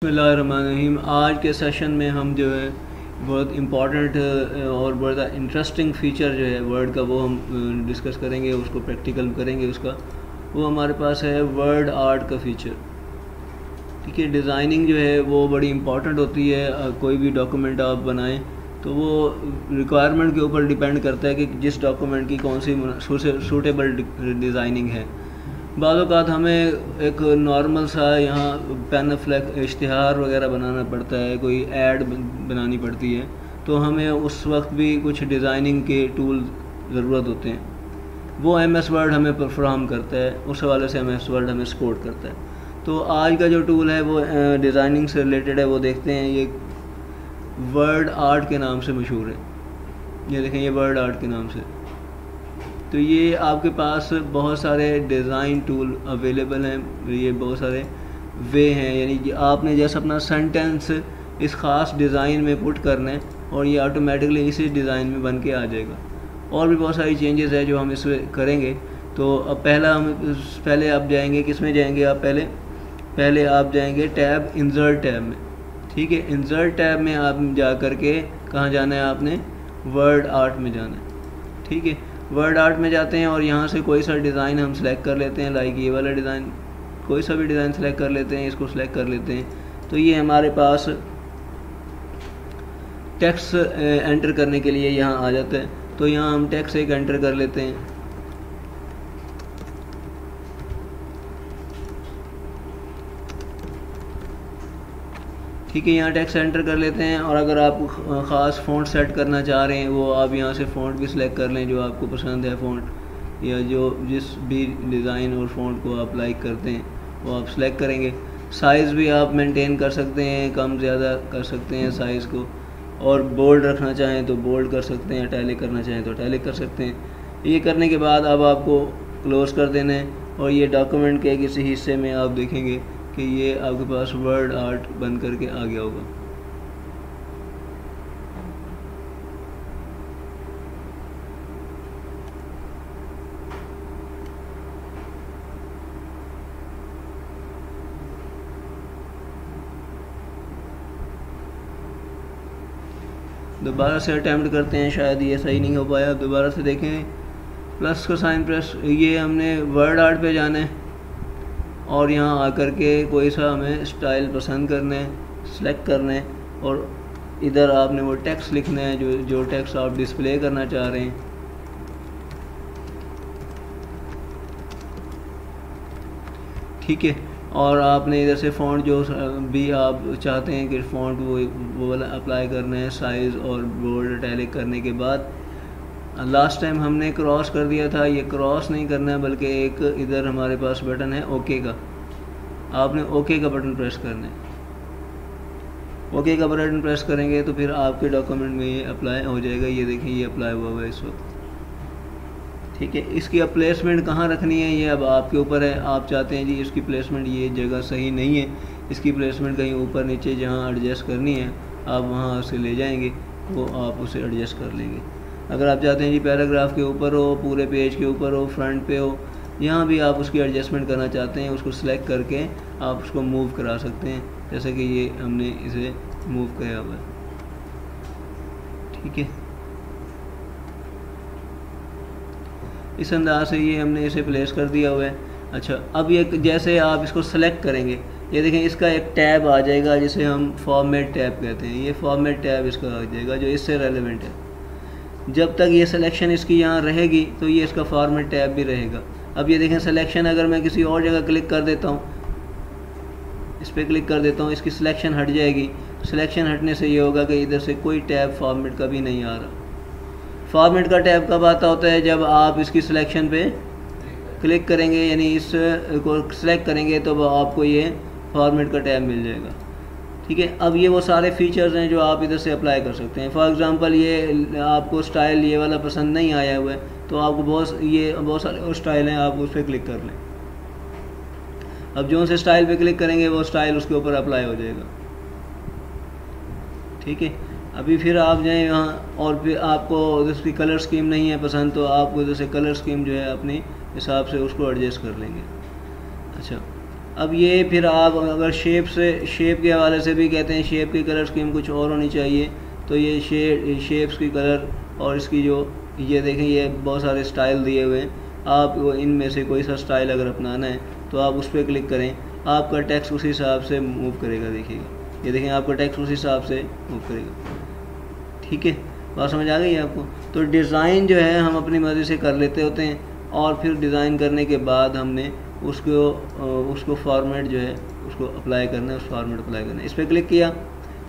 बिस्मिल्लाहिर्रहमानिर्रहीम। आज के सेशन में हम जो है बहुत इम्पॉर्टेंट और बहुत इंटरेस्टिंग फ़ीचर जो है वर्ड का वो हम डिस्कस करेंगे, उसको प्रैक्टिकल करेंगे। उसका वो हमारे पास है वर्ड आर्ट का फ़ीचर। ठीक है, डिज़ाइनिंग जो है वो बड़ी इम्पॉर्टेंट होती है। कोई भी डॉक्यूमेंट आप बनाएं तो वो रिक्वायरमेंट के ऊपर डिपेंड करता है कि जिस डॉक्यूमेंट की कौन सी सूटेबल डिज़ाइनिंग है। बाज़ औक़ात हमें एक नॉर्मल सा यहाँ पेन फ्लैग इश्तिहार वगैरह बनाना पड़ता है, कोई ऐड बनानी पड़ती है, तो हमें उस वक्त भी कुछ डिज़ाइनिंग के टूल ज़रूरत होते हैं। वो MS वर्ड हमें फराहम करता है, उस हवाले से MS वर्ड हमें सपोर्ट करता है। तो आज का जो टूल है वो डिज़ाइनिंग से रिलेटेड है, वो देखते हैं। ये वर्ड आर्ट के नाम से मशहूर है। ये देखें, ये वर्ड आर्ट के नाम से। तो ये आपके पास बहुत सारे डिज़ाइन टूल अवेलेबल हैं, ये बहुत सारे वे हैं। यानी कि आपने जैसे अपना सेंटेंस इस ख़ास डिज़ाइन में पुट करना है और ये ऑटोमेटिकली इसी डिज़ाइन में बन के आ जाएगा। और भी बहुत सारी चेंजेस है जो हम इसमें करेंगे। तो अब पहले आप जाएंगे, किस में जाएंगे आप? पहले आप जाएंगे टैब इंसर्ट टैब में। ठीक है, इंसर्ट टैब में आप जा कर के कहाँ जाना है? आपने वर्ड आर्ट में जाना है। ठीक है, वर्ड आर्ट में जाते हैं और यहाँ से कोई सा डिज़ाइन हम सेलेक्ट कर लेते हैं। लाइक ये वाला डिज़ाइन, कोई सा भी डिज़ाइन सेलेक्ट कर लेते हैं, इसको सेलेक्ट कर लेते हैं। तो ये हमारे पास टेक्स्ट एंटर करने के लिए यहाँ आ जाता है। तो यहाँ हम टेक्स्ट एक एंटर कर लेते हैं। ठीक है, यहाँ टेक्स्ट एंटर कर लेते हैं। और अगर आप ख़ास फ़ॉन्ट सेट करना चाह रहे हैं, वो आप यहाँ से फ़ॉन्ट भी सिलेक्ट कर लें जो आपको पसंद है फ़ॉन्ट, या जो जिस भी डिज़ाइन और फ़ॉन्ट को आप लाइक करते हैं वो आप सिलेक्ट करेंगे। साइज़ भी आप मेंटेन कर सकते हैं, कम ज़्यादा कर सकते हैं साइज़ को। और बोल्ड रखना चाहें तो बोल्ड कर सकते हैं, इटैलिक करना चाहें तो इटैलिक कर सकते हैं। ये करने के बाद अब आपको क्लोज़ कर देना है और ये डॉक्यूमेंट के किसी हिस्से में आप देखेंगे कि ये आपके पास वर्ड आर्ट बन करके आ गया होगा। दोबारा से अटैम्प्ट करते हैं, शायद ये सही नहीं हो पाया। दोबारा से देखें, प्लस का साइन प्रेस, ये हमने वर्ड आर्ट पे जाना है और यहाँ आकर के कोई सा हमें स्टाइल पसंद करना है, सिलेक्ट करना है और इधर आपने वो टेक्स्ट लिखना है जो टेक्स्ट आप डिस्प्ले करना चाह रहे हैं। ठीक है, और आपने इधर से फ़ॉन्ट जो भी आप चाहते हैं कि फ़ॉन्ट वो वाला अप्लाई करना है, साइज़ और बोल्ड इटैलिक करने के बाद। लास्ट टाइम हमने क्रॉस कर दिया था, ये क्रॉस नहीं करना है बल्कि एक इधर हमारे पास बटन है ओके का, आपने ओके का बटन प्रेस करना है। ओके का बटन प्रेस करेंगे तो फिर आपके डॉक्यूमेंट में ये अप्लाई हो जाएगा। ये देखिए, ये अप्लाई हुआ है इस वक्त। ठीक है, इसकी अब प्लेसमेंट कहाँ रखनी है ये अब आपके ऊपर है। आप चाहते हैं जी इसकी प्लेसमेंट ये जगह सही नहीं है, इसकी प्लेसमेंट कहीं ऊपर नीचे जहाँ एडजस्ट करनी है आप वहाँ से ले जाएंगे, वो आप उसे एडजस्ट कर लेंगे। अगर आप चाहते हैं जी पैराग्राफ के ऊपर हो, पूरे पेज के ऊपर हो, फ्रंट पे हो, यहाँ भी आप उसकी एडजस्टमेंट करना चाहते हैं, उसको सिलेक्ट करके आप उसको मूव करा सकते हैं, जैसे कि ये हमने इसे मूव किया हुआ है। ठीक है, इस अंदाज से ये हमने इसे प्लेस कर दिया हुआ है। अच्छा, अब ये जैसे आप इसको सेलेक्ट करेंगे, ये देखें इसका एक टैब आ जाएगा जिसे हम फॉर्मेट टैब कहते हैं। ये फॉर्मेट टैब इसका आ जाएगा जो इससे रेलेवेंट है। जब तक ये सिलेक्शन इसकी यहाँ रहेगी तो ये इसका फॉर्मेट टैब भी रहेगा। अब ये देखें सिलेक्शन अगर मैं किसी और जगह क्लिक कर देता हूँ, इस पर क्लिक कर देता हूँ, इसकी सिलेक्शन हट जाएगी। सिलेक्शन हटने से ये होगा कि इधर से कोई टैब फॉर्मेट का भी नहीं आ रहा। फॉर्मेट का टैब कब आता होता है? जब आप इसकी सिलेक्शन पे क्लिक करेंगे, यानी इस को सिलेक्ट करेंगे तो आपको ये फॉर्मेट का टैब मिल जाएगा। ठीक है, अब ये वो सारे फीचर्स हैं जो आप इधर से अप्लाई कर सकते हैं। फॉर एग्जांपल ये आपको स्टाइल ये वाला पसंद नहीं आया हुआ है तो आपको बहुत सारे और स्टाइल हैं, आप उस पर क्लिक कर लें। अब जो से स्टाइल पे क्लिक करेंगे वो स्टाइल उसके ऊपर अप्लाई हो जाएगा। ठीक है, अभी फिर आप जाएँ यहाँ और फिर आपको उसकी कलर स्कीम नहीं है पसंद तो आप उधर से कलर स्कीम जो है अपने हिसाब से उसको एडजस्ट कर लेंगे। अच्छा, अब ये फिर आप अगर शेप के हवाले से भी कहते हैं शेप की कलर स्कीम कुछ और होनी चाहिए, तो ये शेप्स की कलर और इसकी जो ये देखें ये बहुत सारे स्टाइल दिए हुए हैं, आप इनमें से कोई सा स्टाइल अगर अपनाना है तो आप उस पर क्लिक करें, आपका टेक्स्ट उसी हिसाब से मूव करेगा। देखिएगा ये देखें आपका टेक्स्ट उसी हिसाब से मूव करेगा। ठीक है, बात समझ आ गई है आपको। तो डिज़ाइन जो है हम अपनी मर्ज़ी से कर लेते होते हैं और फिर डिज़ाइन करने के बाद हमने उसको फॉर्मेट जो है उसको अप्लाई करना है, उस फॉर्मेट अप्लाई करना है। इस पर क्लिक किया,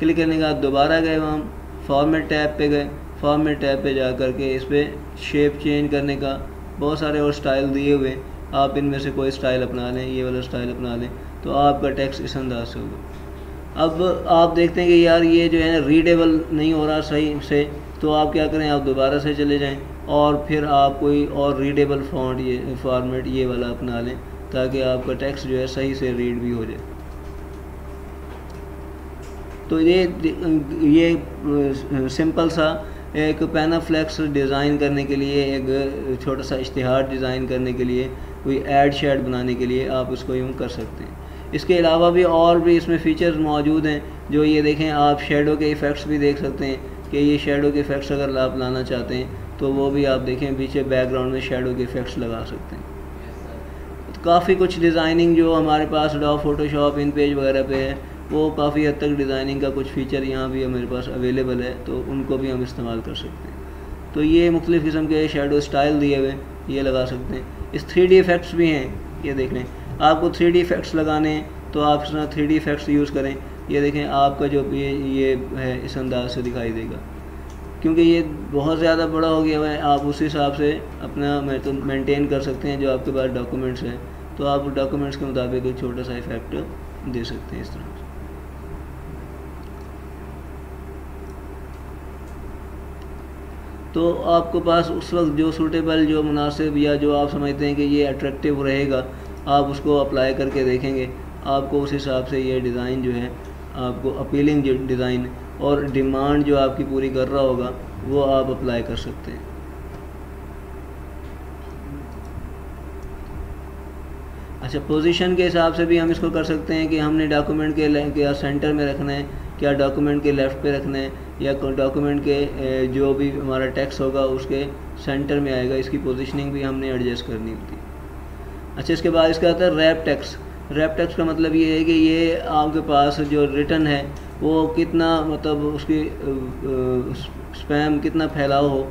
क्लिक करने के बाद दोबारा गए हम फॉर्मेट टैब पे गए, फॉर्मेट टैब पे जा कर के इस पर शेप चेंज करने का बहुत सारे और स्टाइल दिए हुए, आप इनमें से कोई स्टाइल अपना लें, ये वाला स्टाइल अपना लें तो आपका टेक्स्ट इस अंदाज से होगा। अब आप देखते हैं कि यार ये जो है ना रीडेबल नहीं हो रहा सही से, तो आप क्या करें, आप दोबारा से चले जाएं और फिर आप कोई और रीडेबल फॉन्ट ये फॉर्मेट ये वाला अपना लें ताकि आपका टेक्स्ट जो है सही से रीड भी हो जाए। तो ये सिंपल सा एक पैनाफ्लेक्स डिज़ाइन करने के लिए, एक छोटा सा इश्तिहार डिज़ाइन करने के लिए, कोई ऐड शेड बनाने के लिए आप इसको यूँ कर सकते हैं। इसके अलावा भी और भी इसमें फ़ीचर्स मौजूद हैं, जो ये देखें आप शेडो के इफ़ेक्ट्स भी देख सकते हैं कि ये शेडो के इफ़ेक्ट्स अगर आप लाना चाहते हैं तो वो भी आप देखें पीछे बैकग्राउंड में शेडो के इफ़ेक्ट्स लगा सकते हैं। तो काफ़ी कुछ डिज़ाइनिंग जो हमारे पास फोटोशॉप इन पेज वगैरह पे है वो काफ़ी हद तक डिज़ाइनिंग का कुछ फ़ीचर यहाँ भी हमारे पास अवेलेबल है, तो उनको भी हम इस्तेमाल कर सकते हैं। तो ये मुख्तलिफ़ किस्म के शेडो स्टाइल दिए हुए ये लगा सकते हैं। इस 3D इफ़ेक्ट्स भी हैं, ये देख लें, आपको 3D इफ़ेक्ट्स लगाने हैं तो आप इस तरह 3D इफ़ेक्ट्स यूज़ करें। ये देखें आपका जो ये है इस अंदाज से दिखाई देगा, क्योंकि ये बहुत ज़्यादा बड़ा हो गया है, आप उस हिसाब से अपना मेंटेन कर सकते हैं। जो आपके पास डॉक्यूमेंट्स हैं तो आप डॉक्यूमेंट्स के मुताबिक एक छोटा सा इफ़ेक्ट दे सकते हैं इस तरह से। तो आपको पास उस वक्त जो सूटेबल, जो मुनासिब या जो आप समझते हैं कि ये अट्रैक्टिव रहेगा, आप उसको अप्लाई करके देखेंगे, आपको उस हिसाब से ये डिज़ाइन जो है आपको अपीलिंग जो डिज़ाइन और डिमांड जो आपकी पूरी कर रहा होगा वो आप अप्लाई कर सकते हैं। अच्छा, पोजीशन के हिसाब से भी हम इसको कर सकते हैं कि हमने डॉक्यूमेंट के सेंटर में रखना है, क्या डॉक्यूमेंट के लेफ़्ट पे रखना है, या डॉक्यूमेंट के जो भी हमारा टेक्स्ट होगा उसके सेंटर में आएगा, इसकी पोजीशनिंग भी हमने एडजस्ट करनी होती है। अच्छा, इसके बाद इसका आता है रैप टेक्स्ट। रैप टेक्स्ट का मतलब ये है कि ये आपके पास जो रिटन है वो कितना, मतलब उसकी स्पैम कितना फैलाव हो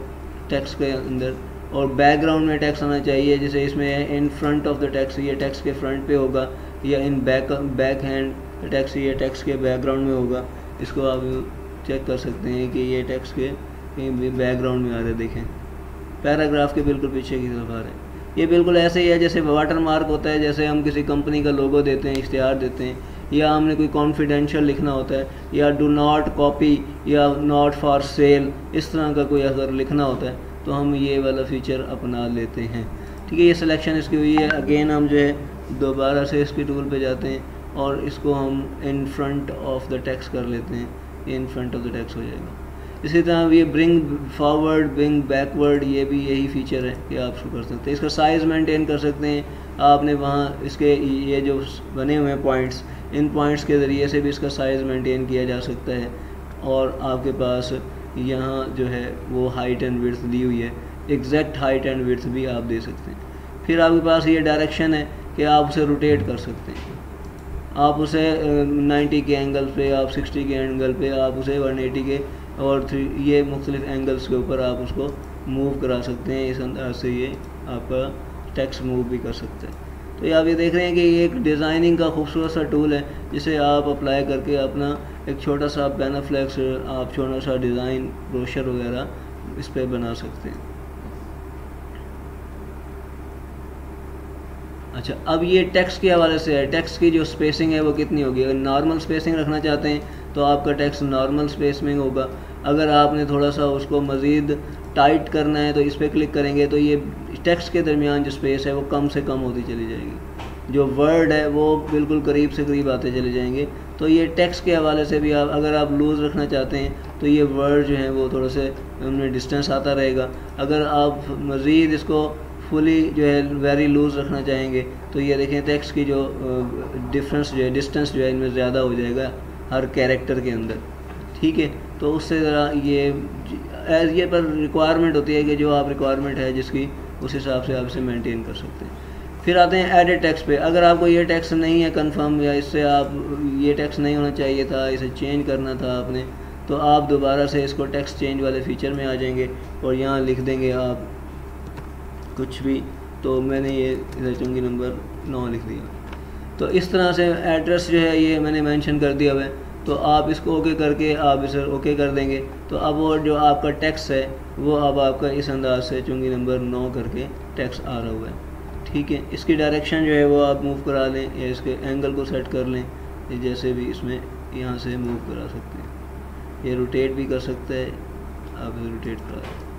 टेक्स्ट के अंदर, और बैकग्राउंड में टेक्स्ट आना चाहिए। जैसे इसमें in front of the text, ये टेक्स्ट के फ्रंट पे होगा, या इन बैक हैंड टेक्स्ट, ये टेक्स्ट के बैकग्राउंड में होगा। इसको आप चेक कर सकते हैं कि ये टेक्स्ट के कहीं बैकग्राउंड में आ रहा है। देखें पैराग्राफ के बिल्कुल पीछे की तरफ आ रहा है। ये बिल्कुल ऐसे ही है जैसे वाटर मार्क होता है, जैसे हम किसी कंपनी का लोगो देते हैं, इश्तिहार देते हैं, या हमने कोई कॉन्फिडेंशियल लिखना होता है, या डू नॉट कॉपी, या नॉट फॉर सेल, इस तरह का कोई अगर लिखना होता है तो हम ये वाला फ़ीचर अपना लेते हैं। ठीक है, ये सिलेक्शन इसकी हुई है। अगेन हम जो है दोबारा से इसकी टूल पे जाते हैं और इसको हम in front of the text कर लेते हैं, ये in front of the text हो जाएगा। इसी तरह ये ब्रिंग फॉरवर्ड, ब्रिंग बैकवर्ड, ये भी यही फीचर है कि आप इसको कर सकते हैं। इसका साइज़ मेंटेन कर सकते हैं आपने, वहाँ इसके ये जो बने हुए हैं पॉइंट्स, इन पॉइंट्स के ज़रिए से भी इसका साइज़ मेंटेन किया जा सकता है। और आपके पास यहाँ जो है वो हाइट एंड विड्थ दी हुई है, एग्जैक्ट हाइट एंड विड्थ भी आप दे सकते हैं। फिर आपके पास ये डायरेक्शन है कि आप उसे रोटेट कर सकते हैं, आप उसे 90 के एंगल पे, आप 60 के एंगल पे, आप उसे 180 के और ये मुख्तलिफ एंगल्स के ऊपर आप उसको मूव करा सकते हैं। इस अंदाज से ये आपका टेक्स्ट मूव भी कर सकते हैं। तो ये आप ये देख रहे हैं कि ये एक डिज़ाइनिंग का खूबसूरत सा टूल है जिसे आप अप्लाई करके अपना एक छोटा सा पैनाफ्लेक्स, आप छोटा सा डिज़ाइन, ब्रोशर वगैरह इस पर बना सकते हैं। अच्छा, अब ये टेक्स्ट के हवाले से है, टेक्स्ट की जो स्पेसिंग है वो कितनी होगी। अगर नॉर्मल स्पेसिंग रखना चाहते हैं तो आपका टेक्स्ट नॉर्मल स्पेसिंग होगा। अगर आपने थोड़ा सा उसको मज़ीद टाइट करना है तो इस पर क्लिक करेंगे तो ये टेक्स्ट के दरमियान जो स्पेस है वो कम से कम होती चली जाएगी, जो वर्ड है वो बिल्कुल करीब से करीब आते चले जाएंगे। तो ये टेक्स्ट के हवाले से भी अगर आप लूज़ रखना चाहते हैं तो ये वर्ड जो हैं वो थोड़ा से उनमें डिस्टेंस आता रहेगा। अगर आप मज़ीद इसको फुली जो है वेरी लूज़ रखना चाहेंगे तो ये देखें टेक्स्ट की जो डिफरेंस जो है डिस्टेंस जो है इनमें ज़्यादा हो जाएगा हर कैरेक्टर के अंदर, ठीक है। तो उससे ज़रा ये पर रिक्वायरमेंट होती है कि जो आप रिक्वायरमेंट है जिसकी उस हिसाब से आप इसे मेंटेन कर सकते हैं। फिर आते हैं एडिट टेक्स्ट पे। अगर आपको ये टेक्स्ट नहीं है कंफर्म या इससे आप ये टेक्स्ट नहीं होना चाहिए था, इसे चेंज करना था आपने, तो आप दोबारा से इसको टेक्स्ट चेंज वाले फीचर में आ जाएंगे और यहाँ लिख देंगे आप कुछ भी। तो मैंने ये इधर चुंगी नंबर 9 लिख दिया। तो इस तरह से एड्रेस जो है ये मैंने मेंशन कर दिया हुआ है। तो आप इसको ओके करके आप इसे ओके कर देंगे तो अब वो जो आपका टेक्स्ट है वो अब आपका इस अंदाज से चुंगी नंबर 9 करके टेक्स्ट आ रहा हुआ है, ठीक है। इसकी डायरेक्शन जो है वो आप मूव करा लें या इसके एंगल को सेट कर लें, जैसे भी इसमें यहाँ से मूव करा सकते हैं। ये रोटेट भी कर सकता है, आप इसे रोटेट करा दें।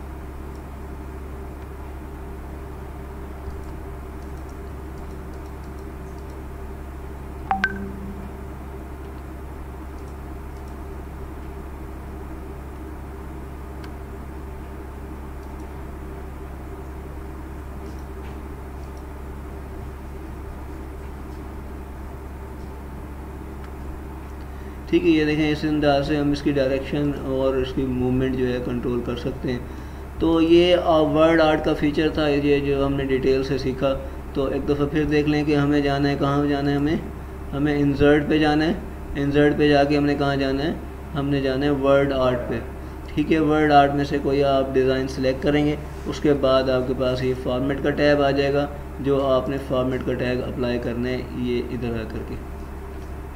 ठीक है, ये देखें इस अंदाज से हम इसकी डायरेक्शन और इसकी मूवमेंट जो है कंट्रोल कर सकते हैं। तो ये वर्ड आर्ट का फीचर था, ये जो हमने डिटेल से सीखा। तो एक दफ़ा फिर देख लें कि हमें जाना है, कहाँ जाना है, हमें इंसर्ट पे जाना है। इंसर्ट पे जाके हमने कहाँ जाना है, हमने जाना है वर्ड आर्ट पे, ठीक है। वर्ड आर्ट में से कोई आप डिज़ाइन सेलेक्ट करेंगे, उसके बाद आपके पास ये फॉर्मेट का टैब आ जाएगा, जो आपने फॉर्मेट का टैग अप्लाई करना है ये इधर आ करके,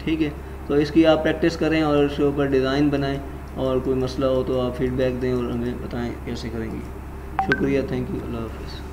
ठीक है। तो इसकी आप प्रैक्टिस करें और उसके ऊपर डिज़ाइन बनाएं, और कोई मसला हो तो आप फीडबैक दें और हमें बताएं कैसे करेंगे। शुक्रिया, थैंक यू, अल्लाह हाफ़िज़।